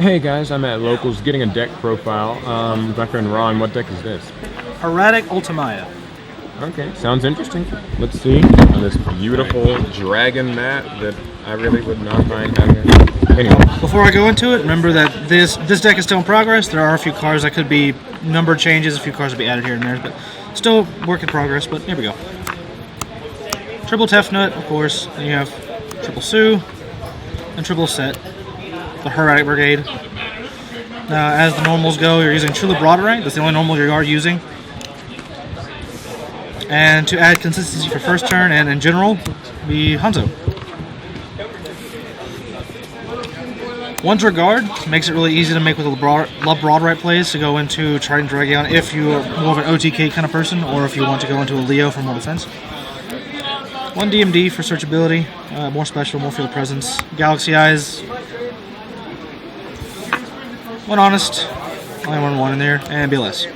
Hey guys, I'm at Locals getting a deck profile. My friend Ron, what deck is this? Hieratics Ultimaya. Okay, sounds interesting. Let's see. On this beautiful dragon mat that I really would not mind having. Anyway. Before I go into it, remember that this deck is still in progress. There are a few cards that could be number changes, a few cards will be added here and there, but still work in progress, but here we go. Triple Tefnut, of course, and you have Triple Sue, and Triple Set, the Hieratic Brigade. Now, as the normals go, you're using True Broaderite, that's the only normal you are using. And to add consistency for first turn and in general, the Hanzo. One's Regard makes it really easy to make with the Broaderite plays to go into Trident Dragon if you're more of an OTK kind of person, or if you want to go into a Leo for more defense. One DMD for searchability, more special, more field presence. Galaxy Eyes. One Honest, only one in there, and BLS.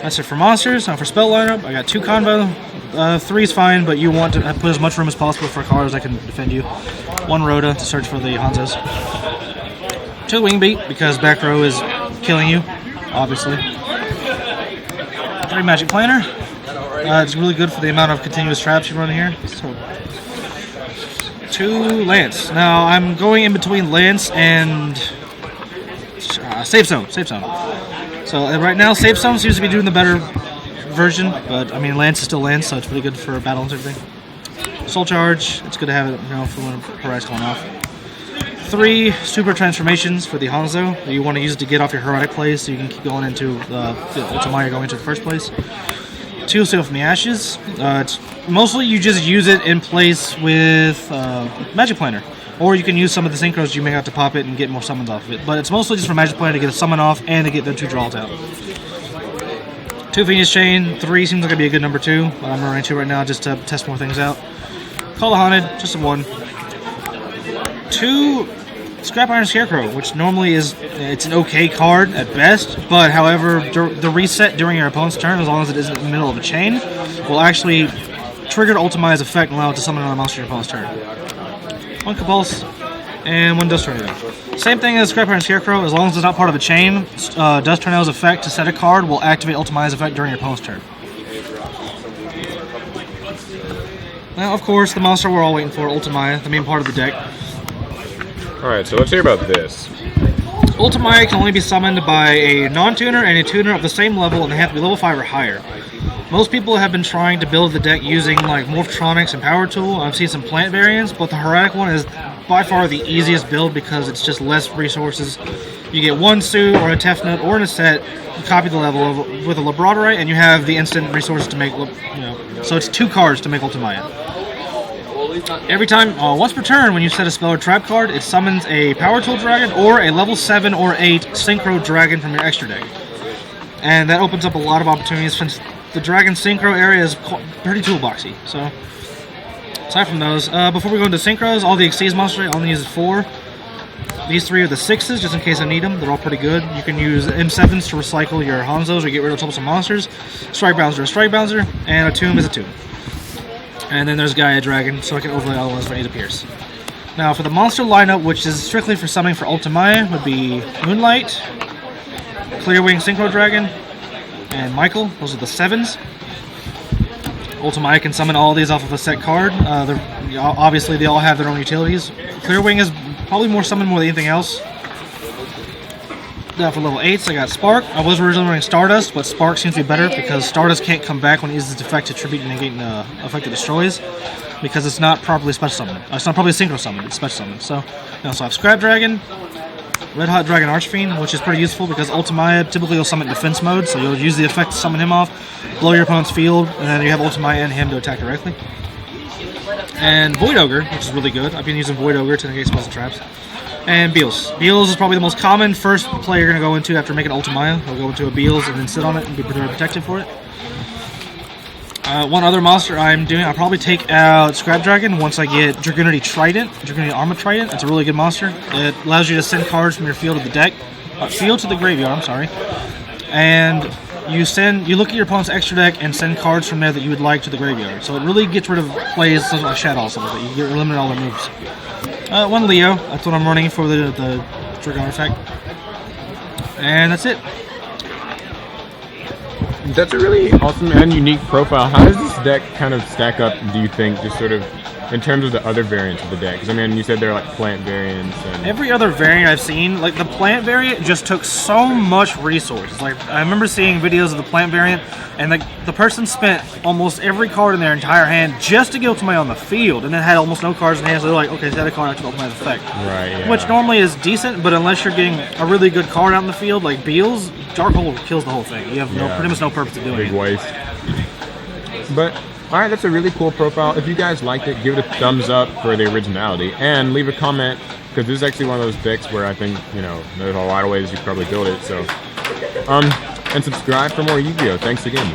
That's it for monsters. Now for spell lineup, I got 2 Convo. 3 is fine, but you want to put as much room as possible for cards that can defend you. 1 Rhoda to search for the Hanzos. 2 Wing Beat, because back row is killing you, obviously. 3 Magic Planner. It's really good for the amount of continuous traps you run here. So 2 Lance. Now I'm going in between Lance and Safe Zone. So right now, Safe Zone seems to be doing the better version, but I mean, Lance is still Lance, so it's really good for battle and everything. Soul Charge, it's good to have it, for when Horizon's going off. 3 Super Transformations for the Hanzo that you want to use to get off your Hieratic plays, so you can keep going into the Ultimaya going into the first place. 2 Seal from the Ashes. Mostly you just use it in place with Magic Planner. Or you can use some of the synchros you may have to pop it and get more summons off of it. But it's mostly just for Magic Planner to get a summon off and to get the 2 draws out. 2 Phoenix Chain, 3 seems like it'd be a good number 2. But I'm running 2 right now just to test more things out. Call the Haunted, just a 1. 2 Scrap Iron Scarecrow, which normally it's an okay card at best, but however, the reset during your opponent's turn, as long as it isn't in the middle of a chain, will actually trigger Ultimaya's effect and allow it to summon another monster in your opponent's turn. 1 Compulse, and 1 Dust Tornado. Same thing as Scrap Iron Scarecrow, as long as it's not part of a chain, Dust Tornado's effect to set a card will activate Ultimaya's effect during your opponent's turn. Now, of course, the monster we're all waiting for, Ultimaya, the main part of the deck. Alright, so let's hear about this. Ultimaya can only be summoned by a non-tuner and a tuner of the same level, and they have to be level 5 or higher. Most people have been trying to build the deck using like Morphtronics and Power Tool. I've seen some plant variants, but the Hieratic one is by far the easiest build because it's just less resources. You get 1 Sue or a Tefnut or in a set, you copy the level with a Labradorite, and you have the instant resources to make, so it's 2 cards to make Ultimaya. Every time, once per turn, when you set a spell or trap card, it summons a Power Tool Dragon or a level 7 or 8 Synchro Dragon from your extra deck. And that opens up a lot of opportunities since the Dragon Synchro area is pretty toolboxy. So, aside from those, before we go into Synchros, all the Xyz monsters, I only use 4. These 3 are the 6s, just in case I need them. They're all pretty good. You can use M7s to recycle your Hanzos or get rid of troublesome monsters. Strike Bouncer is a Strike Bouncer, and a Tomb is a Tomb. And then there's Gaia Dragon, so I can overlay all those for 8 of Pierce. Now, for the monster lineup, which is strictly for summoning for Ultimaya, would be Moonlight, Clearwing Synchro Dragon, and Michael. Those are the 7s. Ultimaya can summon all of these off of a set card. Obviously, they all have their own utilities. Clearwing is probably more summoned more than anything else. For level 8s, I got Spark. I was originally running Stardust, but Spark seems to be better because Stardust can't come back when it uses its effect to tribute and negate the effect it destroys because it's not properly special summoned. It's not probably synchro summoned, it's special summoned. So I also have Scrap Dragon, Red Hot Dragon Archfiend, which is pretty useful because Ultimaya typically will summon defense mode, so you'll use the effect to summon him off, blow your opponent's field, and then you have Ultimaya and him to attack directly. And Void Ogre, which is really good. I've been using Void Ogre to negate spells and traps. And Beals. Beals is probably the most common first play you're going to go into after making Ultimaya. I'll go into a Beals and then sit on it and be very protected for it. One other monster I'm doing, I'll probably take out Scrap Dragon once I get Dragunity Trident, Dragunity Armor Trident. It's a really good monster. It allows you to send cards from your field to the deck, field to the graveyard, I'm sorry. And you look at your opponent's extra deck and send cards from there that you would like to the graveyard. So it really gets rid of plays like Shadow, so that you get eliminate all the moves. One Leo, that's what I'm running for the trigger effect. And that's it. That's a really awesome and unique profile. How does this deck kind of stack up, do you think, just sort of in terms of the other variants of the deck? Because, I mean, you said they're like plant variants. And every other variant I've seen, like the plant variant just took so much resources. Like, I remember seeing videos of the plant variant, and the person spent almost every card in their entire hand just to get Ultimaya on the field, and then had almost no cards in hand, so they're like, okay, is that a card I can Ultimaya's effect? Right, yeah. Which normally is decent, but unless you're getting a really good card out in the field, like Beals, Dark Hole kills the whole thing. You have pretty much no purpose of doing Big it. waste. But, alright, that's a really cool profile. If you guys liked it, give it a thumbs up for the originality, and leave a comment, because this is actually one of those decks where I think, you know, there's a lot of ways you could probably build it, so. And subscribe for more Yu-Gi-Oh! Thanks again.